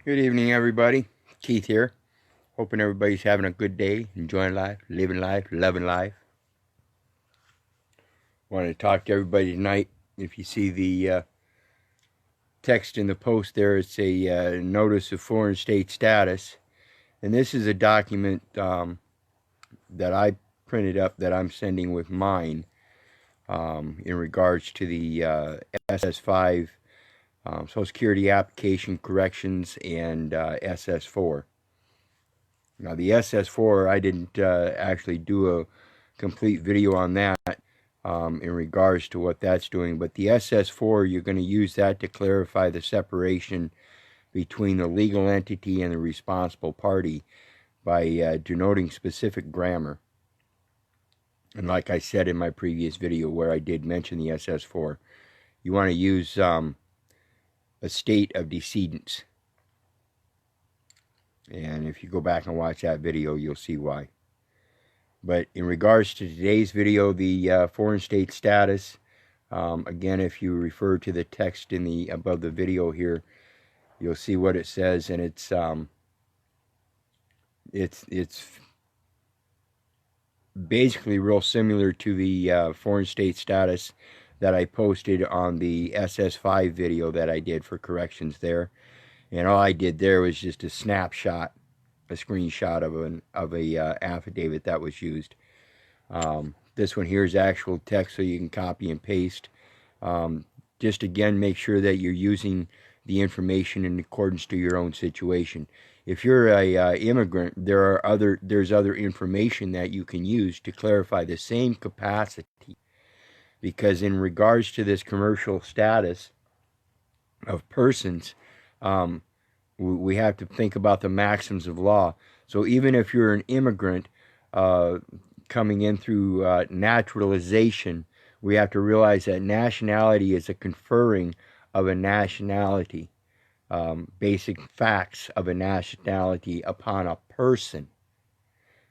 Good evening, everybody. Keith here. Hoping everybody's having a good day, enjoying life, living life, loving life. Wanted to talk to everybody tonight. If you see the text in the post there, it's a notice of foreign state status. And this is a document that I printed up that I'm sending with mine in regards to the SS5 Social Security Application Corrections and SS4. Now the SS4, I didn't actually do a complete video on that in regards to what that's doing, but the SS4, you're going to use that to clarify the separation between the legal entity and the responsible party by denoting specific grammar. And like I said in my previous video where I did mention the SS4, you want to use a state of decedents. And if you go back and watch that video, you'll see why. But in regards to today's video, the foreign state status, again, if you refer to the text in the above the video here, you'll see what it says, and it's basically real similar to the foreign state status that I posted on the SS5 video that I did for corrections there. And all I did there was just a snapshot, a screenshot of a affidavit that was used. This one here is actual text, so you can copy and paste. Just again, make sure that you're using the information in accordance to your own situation. If you're a immigrant, there's other information that you can use to clarify the same capacity. Because in regards to this commercial status of persons, we have to think about the maxims of law. So even if you're an immigrant coming in through naturalization, we have to realize that nationality is a conferring of a nationality, basic facts of a nationality upon a person.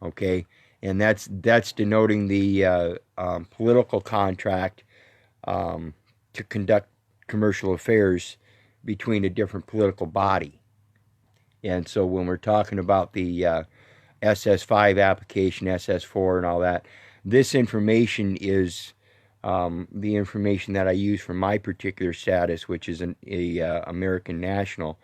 Okay, and that's denoting the political contract to conduct commercial affairs between a different political body. And so when we're talking about the SS5 application, SS4 and all that, this information is the information that I use for my particular status, which is an American national.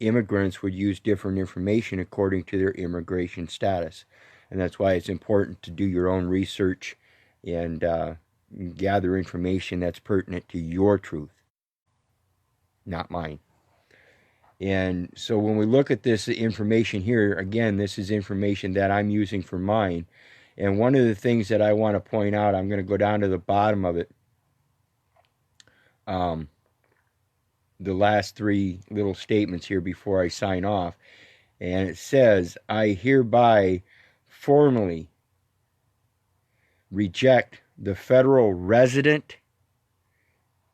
Immigrants would use different information according to their immigration status. And that's why it's important to do your own research and gather information that's pertinent to your truth, not mine. And so when we look at this information here, again, this is information that I'm using for mine. And one of the things that I want to point out, I'm going to go down to the bottom of it. The last three little statements here before I sign off. And it says, I hereby formally reject the federal resident,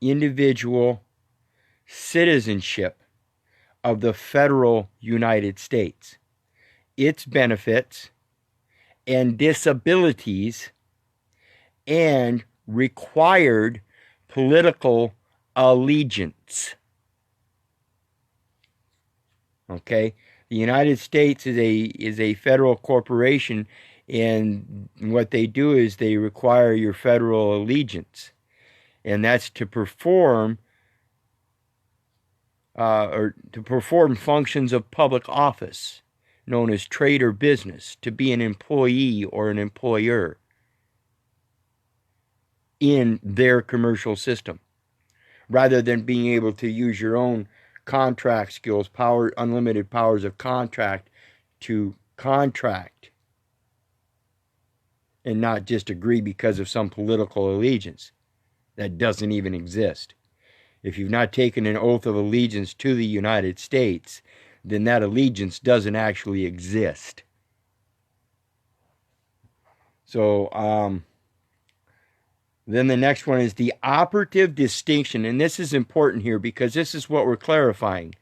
individual citizenship of the federal United States, its benefits and disabilities, and required political allegiance. Okay, the United States is a federal corporation, and what they do is they require your federal allegiance, and that's to perform functions of public office, known as trade or business, to be an employee or an employer in their commercial system, rather than being able to use your own contract skills, unlimited powers of contract to contract and not just agree because of some political allegiance that doesn't even exist. If you've not taken an oath of allegiance to the United States, then that allegiance doesn't actually exist. So then the next one is the operative distinction, and this is important here because this is what we're clarifying.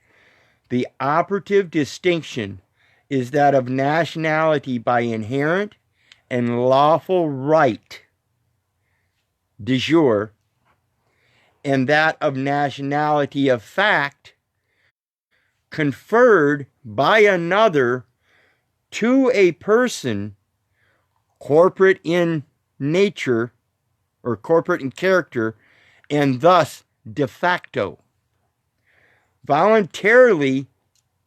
The operative distinction is that of nationality by inherent and lawful right, de jure, and that of nationality of fact conferred by another to a person corporate in nature or corporate in character, and thus de facto, voluntarily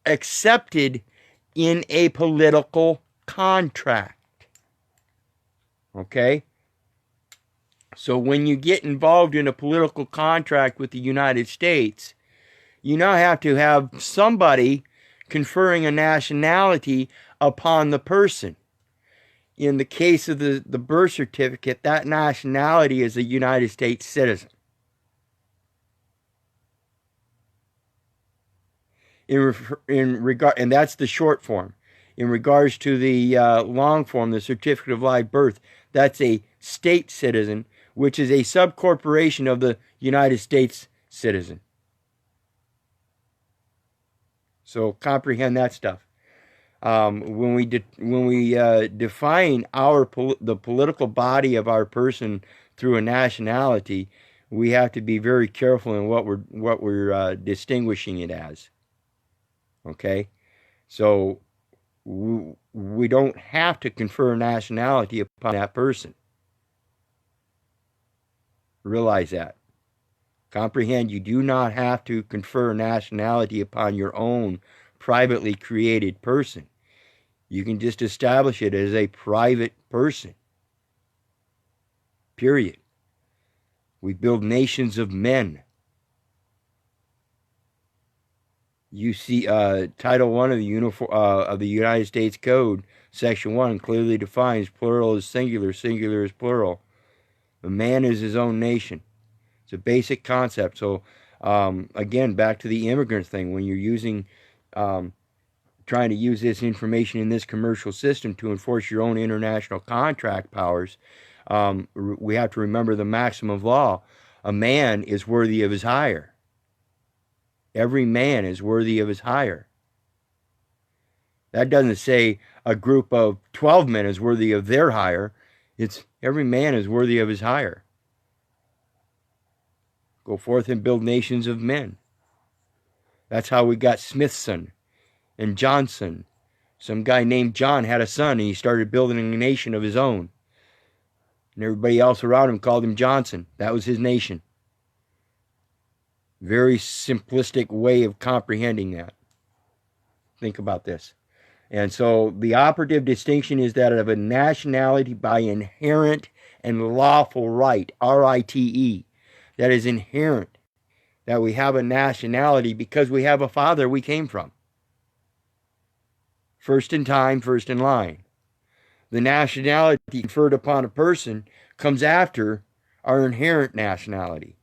accepted in a political contract. Okay? So when you get involved in a political contract with the United States, you now have to have somebody conferring a nationality upon the person. In the case of the birth certificate, that nationality is a United States citizen. And that's the short form. In regards to the long form, the certificate of live birth, that's a state citizen, which is a subcorporation of the United States citizen. So comprehend that stuff. When we define the political body of our person through a nationality, we have to be very careful in what we're distinguishing it as. Okay, so we don't have to confer nationality upon that person. Realize that. Comprehend, you do not have to confer nationality upon your own privately created person. You can just establish it as a private person. Period. We build nations of men. You see, Title I of the United States Code, Section 1, clearly defines plural is singular, singular is plural. The man is his own nation. It's a basic concept. So, again, back to the immigrant thing. When you're using, trying to use this information in this commercial system to enforce your own international contract powers, we have to remember the maxim of law. A man is worthy of his hire. Every man is worthy of his hire. That doesn't say a group of 12 men is worthy of their hire. It's every man is worthy of his hire. Go forth and build nations of men. That's how we got Smithson and Johnson. Some guy named John had a son, and he started building a nation of his own. And everybody else around him called him Johnson. That was his nation. Very simplistic way of comprehending that. Think about this. And so the operative distinction is that of a nationality by inherent and lawful right, R-I-T-E. That is inherent, that we have a nationality because we have a father we came from. First in time, first in line. The nationality conferred upon a person comes after our inherent nationality.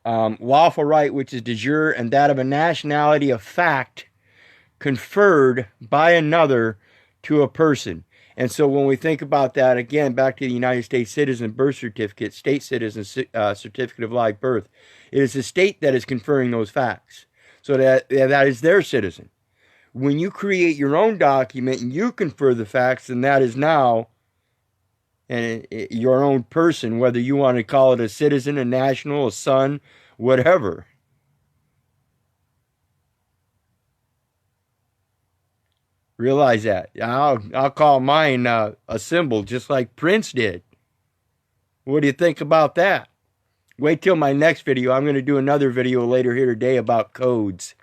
Lawful right, which is de jure, and that of a nationality of fact conferred by another to a person. And so when we think about that, again, back to the United States citizen birth certificate, state citizen certificate of live birth, it is the state that is conferring those facts. So that is their citizen. When you create your own document and you confer the facts, then that is now your own person, whether you want to call it a citizen, a national, a son, whatever. Realize that. I'll call mine a symbol, just like Prince did. What do you think about that? Wait till my next video. I'm going to do another video later here today about codes.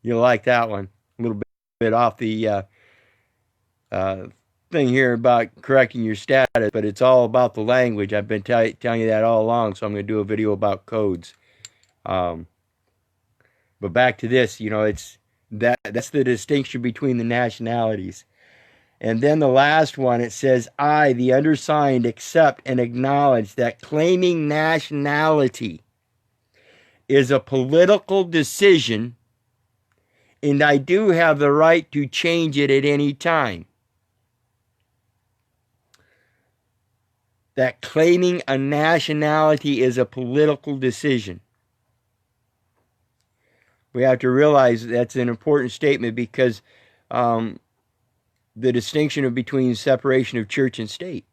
You'll like that one. A little bit off the thing here about correcting your status, but it's all about the language. I've been telling you that all along, so I'm going to do a video about codes. But back to this, it's that's the distinction between the nationalities. And then the last one, it says, I, the undersigned, accept and acknowledge that claiming nationality is a political decision, and I do have the right to change it at any time. That claiming a nationality is a political decision. We have to realize that's an important statement because the distinction between separation of church and state.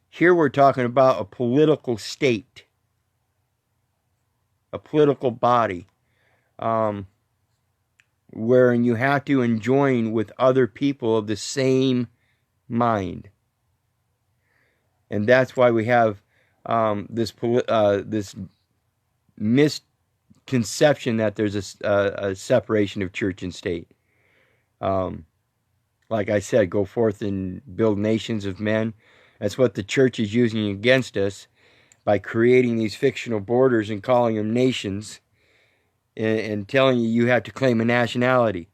Here we're talking about a political state. a political body, wherein you have to enjoin with other people of the same mind. And that's why we have this misconception that there's a separation of church and state. Like I said, go forth and build nations of men. That's what the church is using against us by creating these fictional borders and calling them nations, and telling you have to claim a nationality.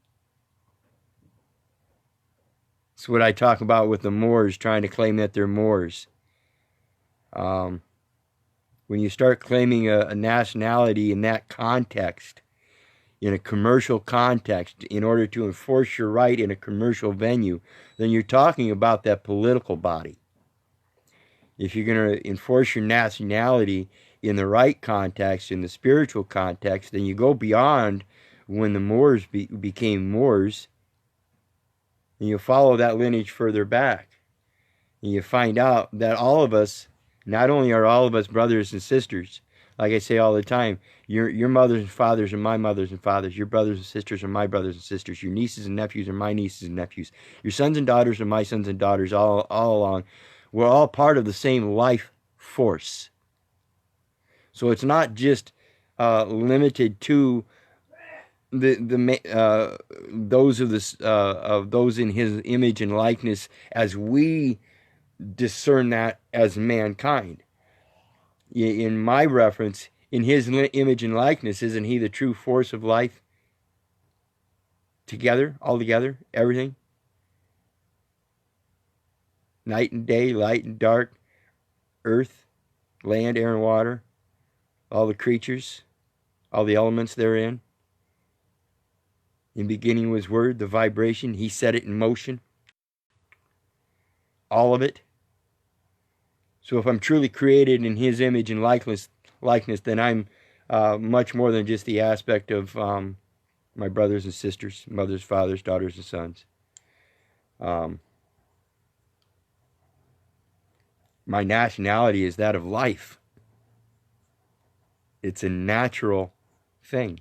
It's what I talk about with the Moors trying to claim that they're Moors. When you start claiming a nationality in that context, in a commercial context, in order to enforce your right in a commercial venue, then you're talking about that political body. If you're going to enforce your nationality in the right context, in the spiritual context, then you go beyond when the Moors became Moors, and you follow that lineage further back. And you find out that all of us, not only are all of us brothers and sisters, like I say all the time, your mothers and fathers are my mothers and fathers, your brothers and sisters are my brothers and sisters, your nieces and nephews are my nieces and nephews, your sons and daughters are my sons and daughters, all along. We're all part of the same life force. So it's not just limited to those of those in His image and likeness, as we discern that as mankind. In my reference, in His image and likeness, isn't He the true force of life? Together, all together, everything. Night and day, light and dark, earth, land, air, and water, all the creatures, all the elements therein. In beginning was Word, the vibration. He set it in motion. All of it. So if I'm truly created in His image and likeness, then I'm much more than just the aspect of my brothers and sisters, mothers, fathers, daughters, and sons. My nationality is that of life. It's a natural thing.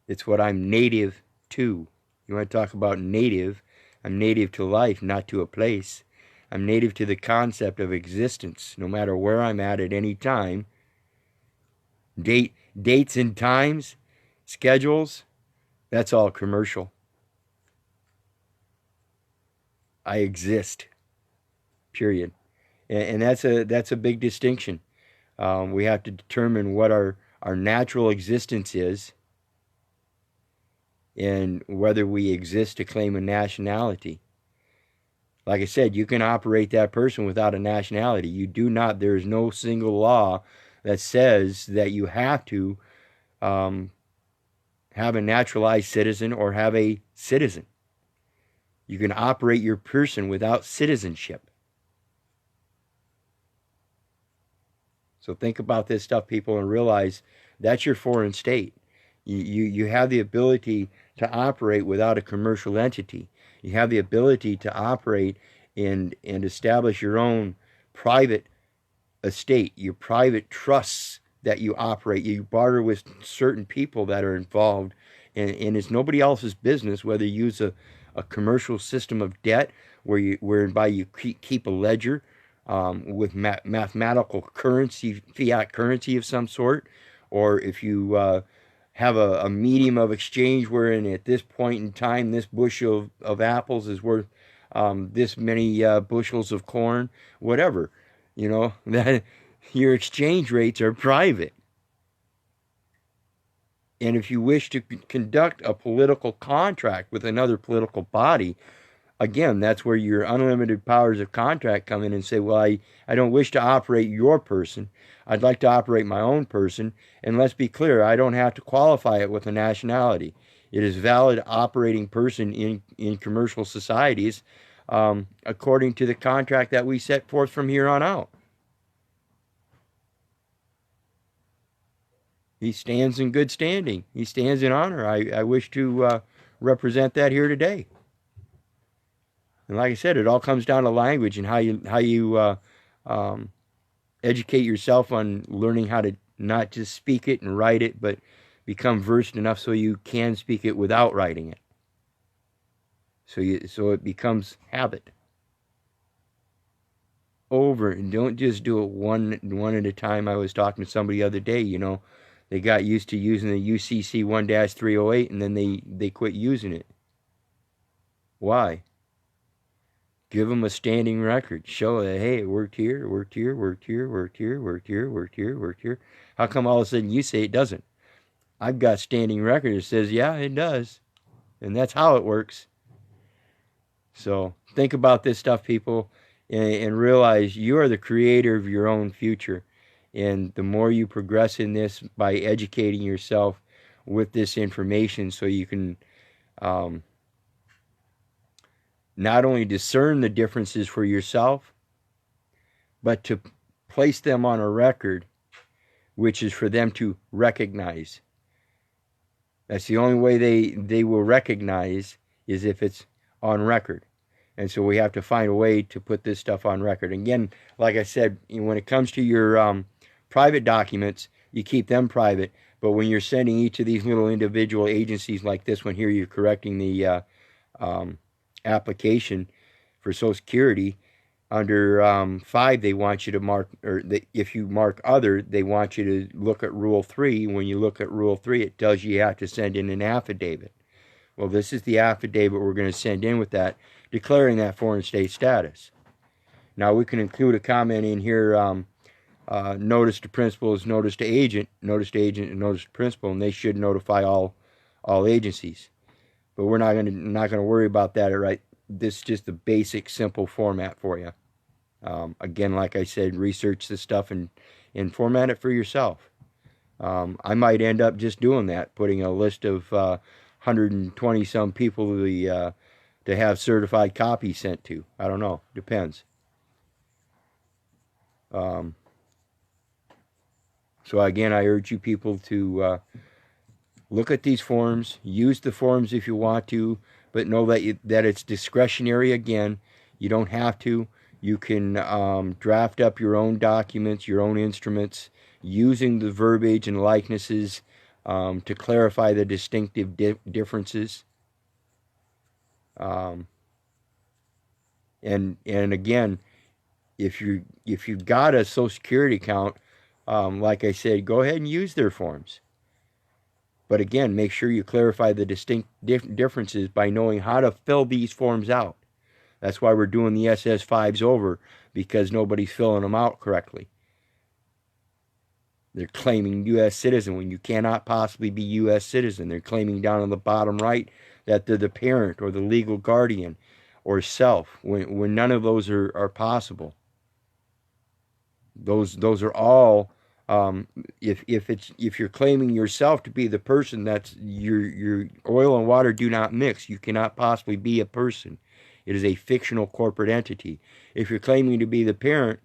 It's what I'm native to. You want to talk about native? I'm native to life, not to a place. I'm native to the concept of existence, no matter where I'm at any time. Dates and times, schedules, that's all commercial. I exist, period. And that's a big distinction. We have to determine what our natural existence is, and whether we exist to claim a nationality. Like I said, you can operate that person without a nationality. You do not, there is no single law that says that you have to have a naturalized citizen or have a citizen. You can operate your person without citizenship. So think about this stuff, people, and realize that's your foreign state. You have the ability to operate without a commercial entity. You have the ability to operate and establish your own private estate, your private trusts that you operate. You barter with certain people that are involved, and it's nobody else's business whether you use a commercial system of debt whereby you keep a ledger with mathematical currency, fiat currency of some sort, or if you have a medium of exchange wherein at this point in time this bushel of apples is worth this many bushels of corn, whatever, that your exchange rates are private. And if you wish to conduct a political contract with another political body, again, that's where your unlimited powers of contract come in and say, well, I don't wish to operate your person. I'd like to operate my own person. And let's be clear, I don't have to qualify it with a nationality. It is valid operating person in commercial societies according to the contract that we set forth from here on out. He stands in good standing. He stands in honor. I wish to represent that here today. And like I said, it all comes down to language and how you educate yourself on learning how to not just speak it and write it, but become versed enough so you can speak it without writing it. So it becomes habit. Over, and don't just do it one at a time. I was talking to somebody the other day, you know, they got used to using the UCC 1-308 and then they quit using it. Why? Give them a standing record. Show that, hey, it worked here, worked here, worked here, worked here, worked here, worked here, worked here. How come all of a sudden you say it doesn't? I've got standing record that says, yeah, it does. And that's how it works. So think about this stuff, people, and realize you are the creator of your own future. And the more you progress in this by educating yourself with this information, so you can not only discern the differences for yourself, but to place them on a record, which is for them to recognize. That's the only way they will recognize, is if it's on record. And so we have to find a way to put this stuff on record. Again, like I said, when it comes to your private documents, you keep them private. But when you're sending each of these little individual agencies like this one here, you're correcting the application for Social Security. Under 5, they want you to mark, or if you mark other, they want you to look at Rule 3. When you look at Rule 3, it tells you have to send in an affidavit. Well, this is the affidavit we're going to send in with that, declaring that foreign state status. Now, we can include a comment in here, notice to principal is notice to agent, and notice to principal, and they should notify all agencies. But we're not going to worry about that, right? This is just a basic, simple format for you. Again, like I said, research this stuff and format it for yourself. I might end up just doing that, putting a list of 120 some people to have certified copies sent to. I don't know. Depends. So again, I urge you people to look at these forms. Use the forms if you want to, but know that it's discretionary. Again, you don't have to. You can draft up your own documents, your own instruments, using the verbiage and likenesses to clarify the distinctive differences. And again, if you've got a Social Security account, like I said, go ahead and use their forms. But again, make sure you clarify the distinct differences by knowing how to fill these forms out. That's why we're doing the SS5s over, because nobody's filling them out correctly. They're claiming U.S. citizen when you cannot possibly be U.S. citizen. They're claiming down on the bottom right that they're the parent or the legal guardian or self, when none of those are possible. Those are all, if you're claiming yourself to be the person, that's your oil and water do not mix. You cannot possibly be a person. It is a fictional corporate entity. If you're claiming to be the parent,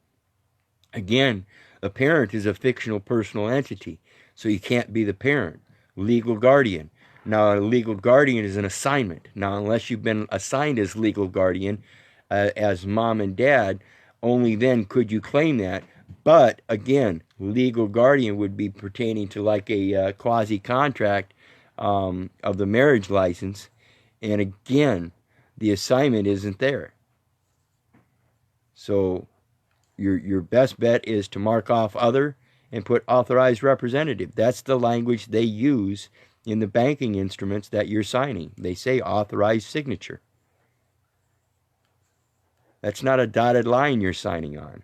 again, a parent is a fictional personal entity, so you can't be the parent. Legal guardian. Now, a legal guardian is an assignment. Now, unless you've been assigned as legal guardian, as mom and dad, only then could you claim that. But, again, legal guardian would be pertaining to like a quasi-contract of the marriage license. And, again, the assignment isn't there. So your best bet is to mark off other and put authorized representative. That's the language they use in the banking instruments that you're signing. They say authorized signature. That's not a dotted line you're signing on.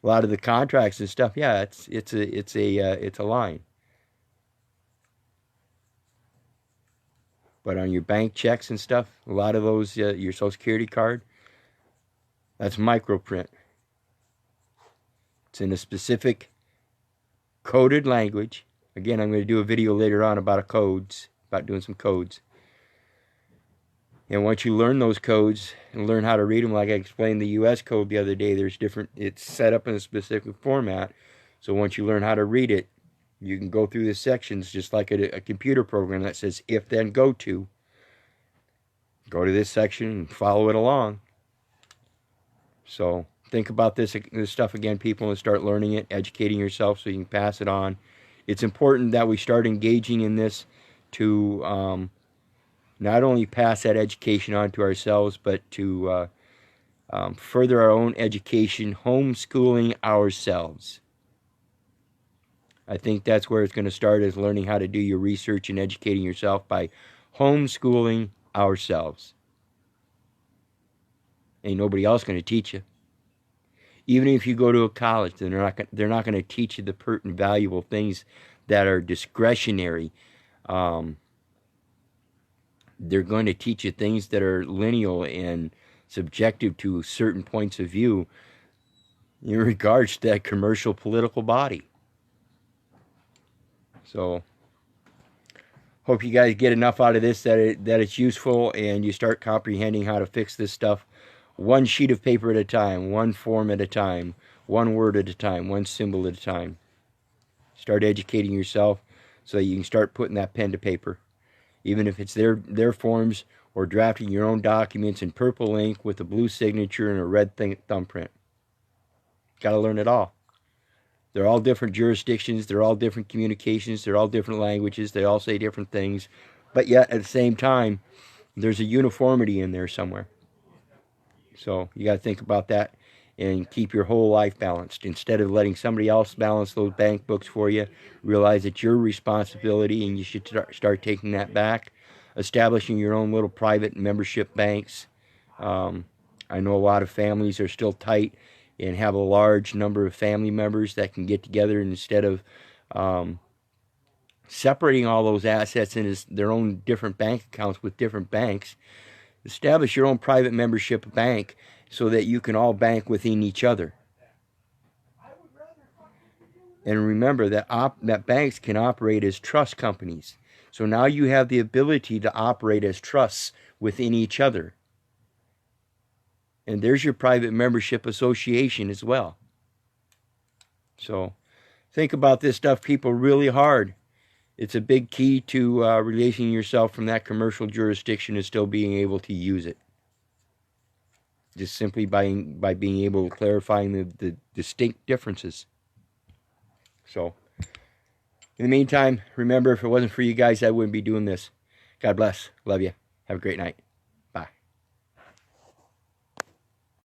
A lot of the contracts and stuff, yeah, it's a line. But on your bank checks and stuff, a lot of those, your Social Security card, that's microprint. It's in a specific coded language. Again, I'm going to do a video later on about doing some codes. And once you learn those codes and learn how to read them, like I explained the U.S. code the other day, it's set up in a specific format. So once you learn how to read it, you can go through the sections just like a computer program that says if, then, go to. Go to this section and follow it along. So Think about this stuff again, people, and start learning it, educating yourself so you can pass it on. It's important that we start engaging in this to not only pass that education on to ourselves, but to further our own education, homeschooling ourselves. I think that's where it's going to start, is learning how to do your research and educating yourself by homeschooling ourselves. Ain't nobody else going to teach you. Even if you go to a college, they're not going to teach you the pertinent, valuable things that are discretionary. They're going to teach you things that are lineal and subjective to certain points of view in regards to that commercial political body. So, hope you guys get enough out of this that it's useful, and you start comprehending how to fix this stuff one sheet of paper at a time, one form at a time, one word at a time, one symbol at a time. Start educating yourself so that you can start putting that pen to paper. Even if it's their forms, or drafting your own documents in purple ink with a blue signature and a red thumbprint. Got to learn it all. They're all different jurisdictions, they're all different communications, they're all different languages, they all say different things, but yet at the same time, there's a uniformity in there somewhere. So you got to think about that and keep your whole life balanced. Instead of letting somebody else balance those bank books for you, realize it's your responsibility, and you should start taking that back. Establishing your own little private membership banks. I know a lot of families are still tight and have a large number of family members that can get together, and instead of separating all those assets in their own different bank accounts with different banks, establish your own private membership bank so that you can all bank within each other. And remember that banks can operate as trust companies. So now you have the ability to operate as trusts within each other. And there's your private membership association as well. So think about this stuff, people, really hard. It's a big key to releasing yourself from that commercial jurisdiction and still being able to use it. Just simply by being able to clarify the distinct differences. So, in the meantime, remember, if it wasn't for you guys, I wouldn't be doing this. God bless. Love you. Have a great night.